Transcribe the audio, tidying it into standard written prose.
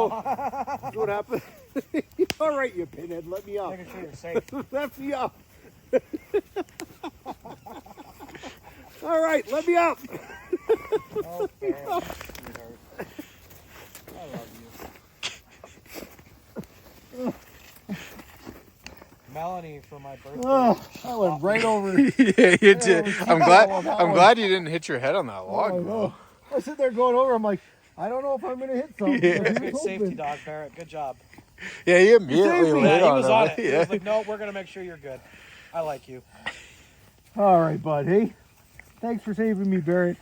That's what happened. All right, you pinhead, let me up. Making sure you're safe. Let me up. All right, let me up. Okay. I love you. Melanie for my birthday. Oh, I went right over. Yeah, you did. I'm glad you didn't hit your head on that log, I bro. know. I was sitting there going over. I'm like, I don't know if I'm going to hit something. Yeah. but he was Good safety hoping. dog, Barrett. Good job. Yeah, he immediately saved me. laid Yeah, he on was him. on it. He Yeah. was like, no, we're going to make sure you're good. I like you. All right, bud. Hey, thanks for saving me, Barrett.